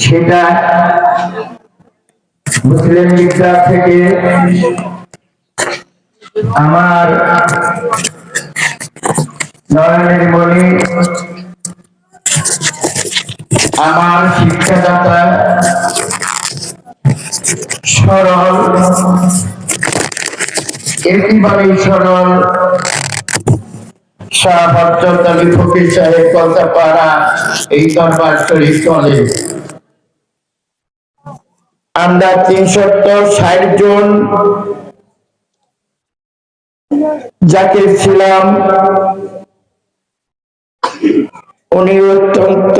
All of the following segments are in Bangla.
সেটা মুসলিম বিদ্যা থেকে আমার নয়নের মণি, আমার শিক্ষাদাতা সরল, একেবারেই সরল শাহ হযরত আলী ফকির সাহেব কলতাপাড়া এই দরবার শরীফ কলেজ। আমরা 360 জন যাকে ছিলাম, উনি অত্যন্ত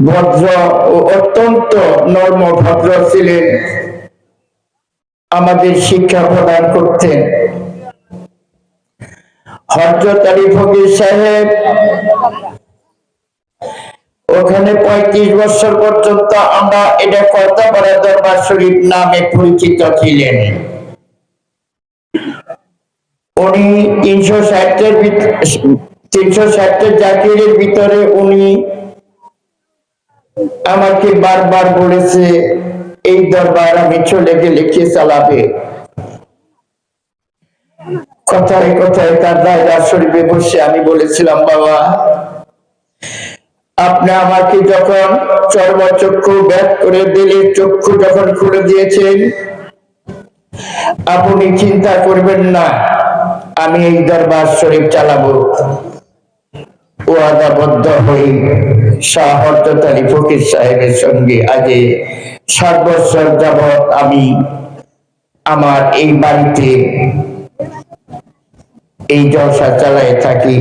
ভদ্র ও অত্যন্ত নর্ম ভদ্র ছিলেন, আমাদের শিক্ষা প্রদান করতেন। হযরত আলী ফকির সাহেব ওখানে 35 বছর পর্যন্ত আমরা এটা কলতাপাড়া দরবার শরীফ নামে পরিচিত ছিলেন। উনি 360 জাকিরের ভিতরে উনি আমাকে বারবার বলেছে এই দরবার আমি চলে গেলে কে চালাবে। কথায় কথায় তার দায়রা শরীফে বসে আমি বলেছিলাম, বাবা আপনি আমাকে যখন চর্মচক্ষু ব্যাগ করে দিলের চক্ষু যখন খুলে দিয়েছেন, আপনি চিন্তা করবেন না, আমি এই দরবার শরীফ চালাবো। ওয়াদাবদ্ধ হই শাহ হযরত আলী ফকির সাহেবের সঙ্গে আজ 7 বছর যাবৎ আমি আমার এই বাড়িতে এই জলসা চালাই থাকি।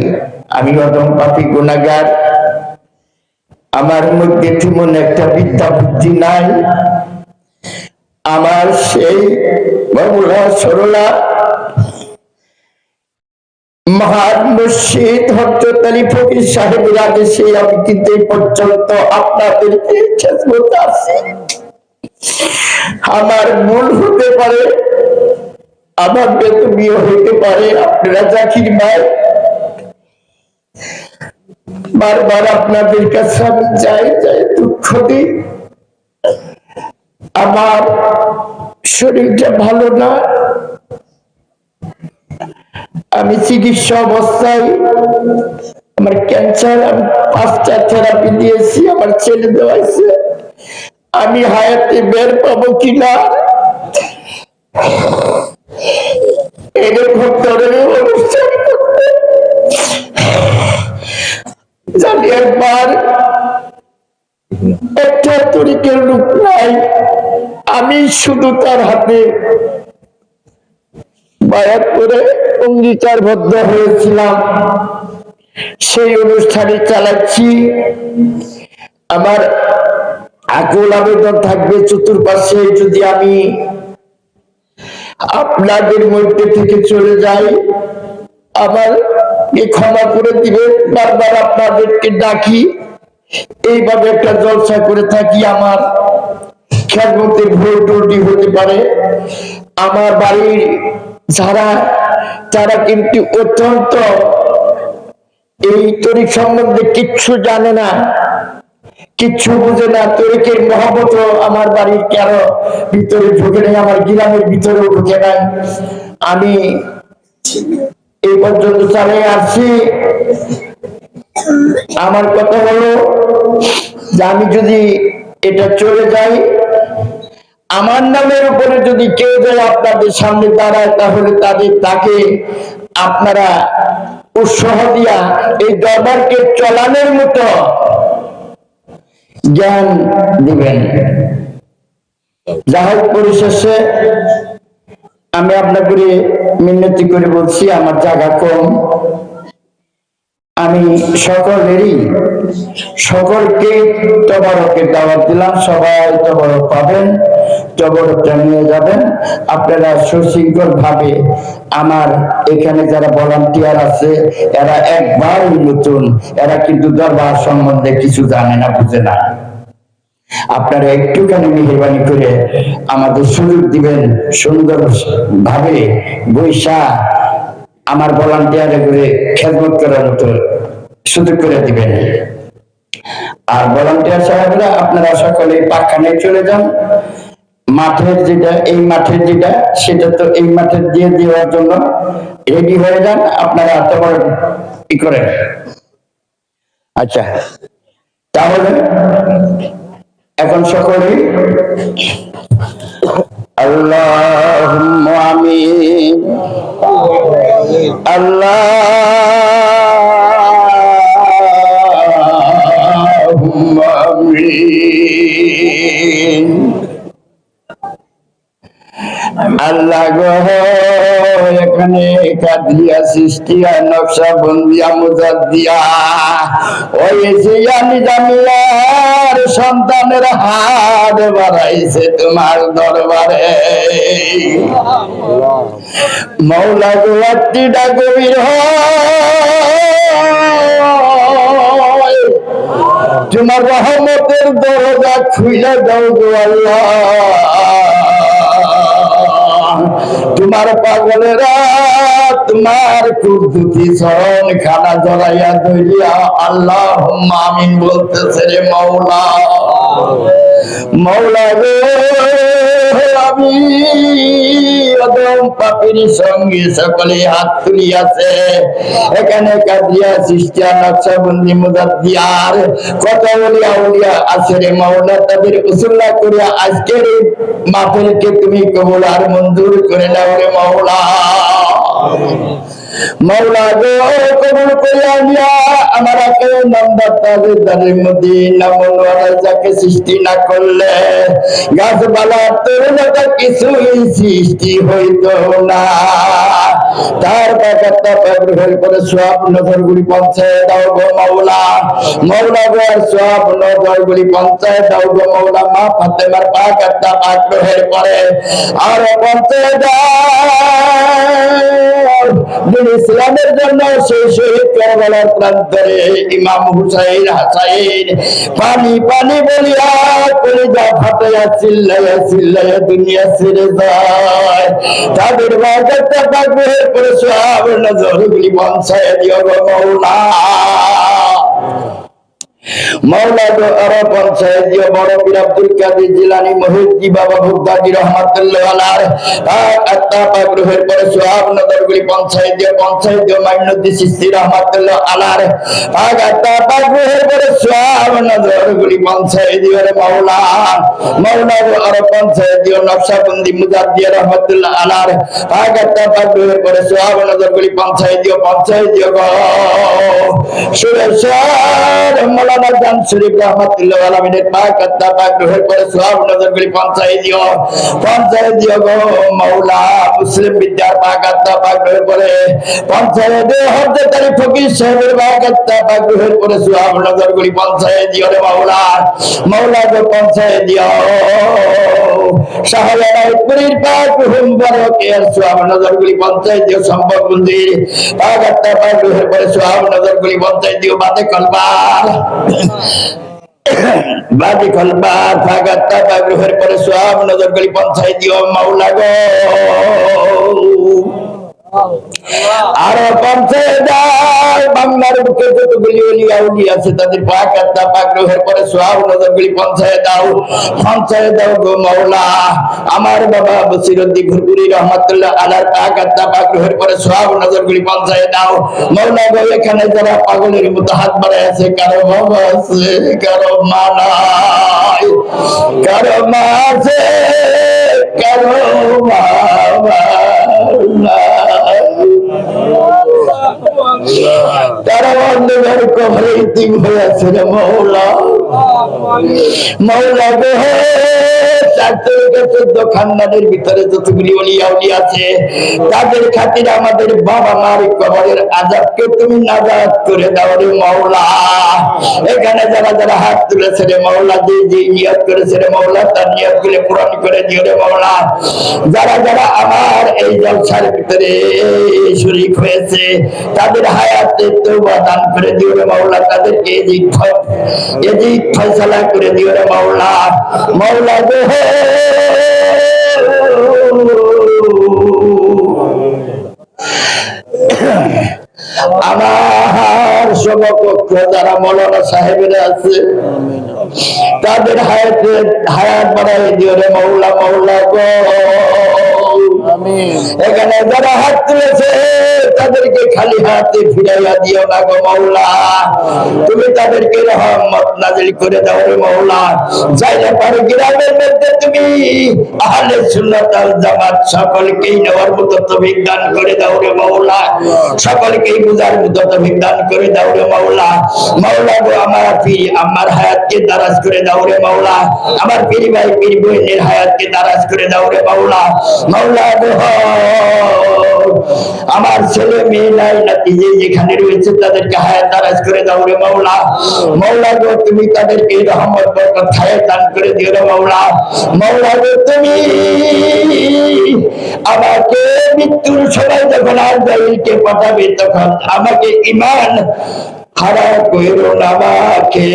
আমি অদম পাপী গুনাহগার, আমার মধ্যে তেমন একটা বিদ্যা বুদ্ধি নাই। আমার সেই বাবুলা সরলা মহান মুর্শিদ হযরত আলী ফকির সাহেবের আদেশে আমি কিন্তু এই পর্যন্ত আপনাদেরকে খেদমত আছি। আমার ভুল হতে পারে, আমার বেতনীয় হইতে পারে, আপনারা জাকির ভাই বারবার আপনাদের কাছে আমি যাই দুঃখ দিই। আমার শরীরটা ভালো না, আমি চিকিৎসা অবস্থায়, আমার ক্যান্সার, আমি 5টা থেরাপি দিয়েছি, আমার ছেলে দেওয়াইছে। আমি হায়াতে বের পাবো কিনা এরকম ধরনের অনুষ্ঠান করতে জানি। একবার একটা তরিকের লোক নাই, আমি শুধু তার হাতে বায়াত করে অঙ্গীকারবদ্ধ হয়েছিলাম, সেই অনুষ্ঠানে চালাচ্ছি। আমার আকুল আবেদন থাকবে চতুর্পাশে, যদি আমি আপনাদের মধ্যে থেকে চলে যাই আমার ক্ষমা করে দিবেন। বারবার আপনাদেরকে ডাকি, এইভাবে একটা জলসা করে থাকি, আমার খেদমতে ভুল ত্রুটি হতে পারে। আমার বাড়ির যারা তারা কিন্তু অত্যন্ত এই তরিক সম্বন্ধে কিচ্ছু জানে না, কিচ্ছু বুঝে না। তরিকের মহব্বত আমার বাড়ির কারো ভিতরে ঢুকে নেই, আমার গ্রামের ভিতরেও ঢুকে নাই। আমি এই পর্যন্ত চালিয়ে আসছি। আমার কথা হলো যে আমি যদি এটা চলে যাই, আমার নামের উপরে যদি কেউ যায় আপনাদের সামনে দাঁড়ায়, তাহলে তাকে আপনারা উৎসাহ দিয়া এই দরবারকে চলানোর মতো জ্ঞান দিবেন। যাই হোক, পরিশেষে আমি আপনাকে মিনতি করে বলছি, আমার জায়গা কম, আমি সকলকে তবারকের দাওয়াত দিলাম। সবাই তবারক পাবেন, তবারকটা নিয়ে যাবেন। আপনারা সুশৃঙ্খল ভাবে, আমার এখানে যারা ভলান্টিয়ার আছে এরা একবারই নতুন, এরা কিন্তু দরবার সম্বন্ধে কিছু জানে না, বুঝে না। আপনারা একটুখানি মেহরবানি করে আমাদের সুযোগ দিবেন, সুন্দর ভাবে বৈশা আমার ভলান্টিয়ারে করে খেদমত করার মতো সুযোগ করে দিবেন। আর ভলান্টিয়ার সাহেবরা আপনারা সকলে পাকখানে চলে যান। মাঠের যেটা, এই মাঠের যেটা, সেটা তো এই মাঠের দিয়ে দেওয়ার জন্য রেডি হয়ে যান আপনারা, তোমার কি করেন। আচ্ছা, তাহলে এখন সকলে আল্লাহুম্মা আমিন, আল্লাহুম্মা আমিন। আল্লাহ গো, এখানে কাদরিয়া, সৃষ্টিয়া, নকশবন্দিয়া, মুজাদ্দিয়া, ওই জিয়া নিজামিয়ার সন্তানের হাত বাড়াইছে তোমার দরবারে। মৌলা গো, আত্মীটা গভীর হয়, তোমার রহমতের দরজা খুলে দাও গো আল্লাহ। তোমার পাগলেরা তোমার কুদরতি চরণ খানা জড়াইয়া ধরিয়া আল্লাহুম্মা আমিন বলতেছে রে মওলা। মওলা রে, আমি অদম পাপীর সঙ্গে সকলে হাত তুলিয়াছে। এখানে কাদিয়া, সৃষ্টিয়া, নকশবন্দি, মুজাদ্দিয়ার কত ওলিয়া উলিয়া আছে রে মওলা, তাদের উসুল্লাহ করিয়া আজকের এই মাহফিলকে তুমি কবুল আর মঞ্জুর করে নাও রে মওলা। মওলা গো, কবুল করিয়া নিয়া আমাকে নামদাতাদের দানের মধ্যে নামওয়ালা যাকে সৃষ্টি না করলে গাছপালা তরুণতা কিছুই সৃষ্টি হইত না। তার বাগাতা গ্রহণ করে সব নজরগুলি পৌঁছায় দাও গো মওলা। মওলা গো, সব নজরগুলি পৌঁছায় দাও গো মওলা। মা ফাতেমার বাগাতা গ্রহণ করে আর পৌঁছায় দাও দিন ইসলামের জন্য সেই শহীদ কারবালার প্রান্তরে ইমাম হুসাইন হাসাইন পানি পানি বলিয়া কলিজা ফাটাইয়া চিল্লাইয়া চিল্লাইয়া দুনিয়া ছেড়ে যায়। তাদের বাগাতা গ্রহণ করে সব নজরগুলি পৌঁছায় দিও গো মওলা। মওলা গো, আরো পৌঁছায় দিও বড় পীর আব্দুল কাদের জিলানী মুহিদ্দি বাবা বুগদাদি রহমাতুল্লাহ আলাইহি আত্মা পাক রুহের পরে সব নজরগুলি পৌঁছায় দিও। পৌঁছায় দিও মাইনুদ্দিন চিশতি রহমাতুল্লাহ আলাইহি আত্মা পাক রুহের পরে সব নজরগুলি পৌঁছায় দিও রে মওলা। মওলা গো, আরো পৌঁছায় দিও নকশবন্দি, মুজাদ্দিয়া রহমাতুল্লাহ আলাইহি আত্মা পাক রুহের পরে সব নজরগুলি পৌঁছায় দিও। পৌঁছায় দিও গো সুরেশ্বর মৌলানা জান শরীফ রহমাতুল্লাহ আলামিনের পাক আত্মা পাক রুহের পরে সব নজরগুলি পৌঁছায় দিও। পৌঁছায় দিও গো মওলা। মুসলিম বিদ্যার পাক আত্মা পাক রুহের পরে পৌঁছায় দিও। হযরত আলী ফকির সাহেবের পাক আত্মা পাক রুহের পরে সব নজরগুলি পৌঁছায় দিও রে মওলা। মওলা গো, পৌঁছায় দিও শাহজালালপুরীর পাক রুহ মুবারকের সব নজরগুলি পৌঁছায় দিও। সম্ভব মন্দির পাক আত্মা পাক রুহের পরে সব নজরগুলি পৌঁছায় দিও। বাদে কলবার বাদে কলবার পাক আত্মা পাক রুহের পরে সব নজরগুলি পৌঁছায় দিও মাওলা গো। আরো পৌঁছায় দাও বাংলার বুকে যতগুলি ওলিয়া উলি আছে তাদের পাক আত্মা পাক রুহের পরে সব নজরগুলি পৌঁছায় দাও। পৌঁছায় দাও গো মওলা। আমার বাবা বসিরউদ্দিন ঘুরপুরি রহমাতুল্লাহ আলাইহি পাক আত্মা পাক রুহের পরে সব নজরগুলি পৌঁছায় দাও মওলা গো। এখানে যারা পাগলের মতো হাত বাড়ায় আছে, কারো বাবা আছে, কারো মা নাই, কারো মা আছে, কারো বাবা তারা অন্ধকার কবরে ইতিম হয়ে আছে রে মওলা। মওলা গো, 4 থেকে 14 খানদানের ভিতরে যতগুলি ওলিয়া উলিয়া আছে তাদের খাতিরে আমাদের বাবা মার কবরের আযাবকে তুমি নাজাত করে দাও রে মওলা। এখানে যারা যারা হাত তুলেছে রে মওলা, যে নিয়ত করেছে রে মওলা, তার নিয়তগুলো পূরণ করে দিও রে মওলা। যারা যারা আমার এই জলসার ভিতরে শরীক হয়েছে তাদের হায়াতে তওবা দান করে দিও রে মওলা। তাদেরকে এদিক ফয়সালা করে দিও রে মওলা। মওলা গো, আমার সমকক্ষ যারা মৌলানা সাহেবেরা আছে তাদের হায়াত বাড়াই দিও রে মৌলা, মৌলা গো। এখানে যারা হাত তুলেছে তাদেরকে খালি হাতে ফিরাইয়া দিও না গো মৌলা, তুমি তাদেরকে রহমত নাজিল করে দাও রে মৌলা। যাইলে পারে গ্রামের মধ্যে তুমি আহলে সুন্নাত ওয়াল জামাত সকলকেই নেওয়ার মতো তৌফিক দান করে দাও রে মৌলা, সকলকেই বুঝার মতো তৌফিক দান করে দাও রে মৌলা। মৌলা গো আমার পীর আমার হায়াতকে দারাজ করে দাও রে মৌলা, আমার পীর ভাই পীর বোনের হায়াতকে দারাজ করে দাও রে মৌলা। মৌলা গো আমার ছেলে মেয়ে নাই নাতি যে যেখানে রয়েছে তাদেরকে হায়াত দারাজ করে দাও রে মৌলা। মৌলা গো তুমি তাদেরকে রহমত বরকত হায়াত দান করে দিও রে মৌলা। মৌলা গো তুমি আমাকে মৃত্যুর সময় যখন আজরাইলকে পাঠাবে তখন আমাকে ঈমান খারাপ কইরো না আমাকে,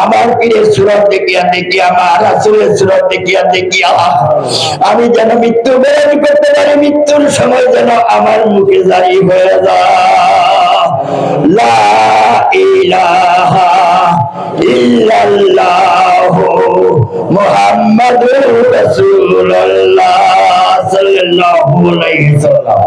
আমার পীরের সুরত দেখিয়া দেখিয়া আমার রাসূলের সুরত দেখিয়া দেখিয়া আমি যেন মৃত্যু বরণ করতে পারি, মৃত্যুর সময় যেন আমার মুখে জারি হয়ে যায় লা ইলাহা ইল্লাল্লাহু মুহাম্মাদুর রাসূলুল্লাহ সাল্লাল্লাহু আলাইহি ওয়াসাল্লাম।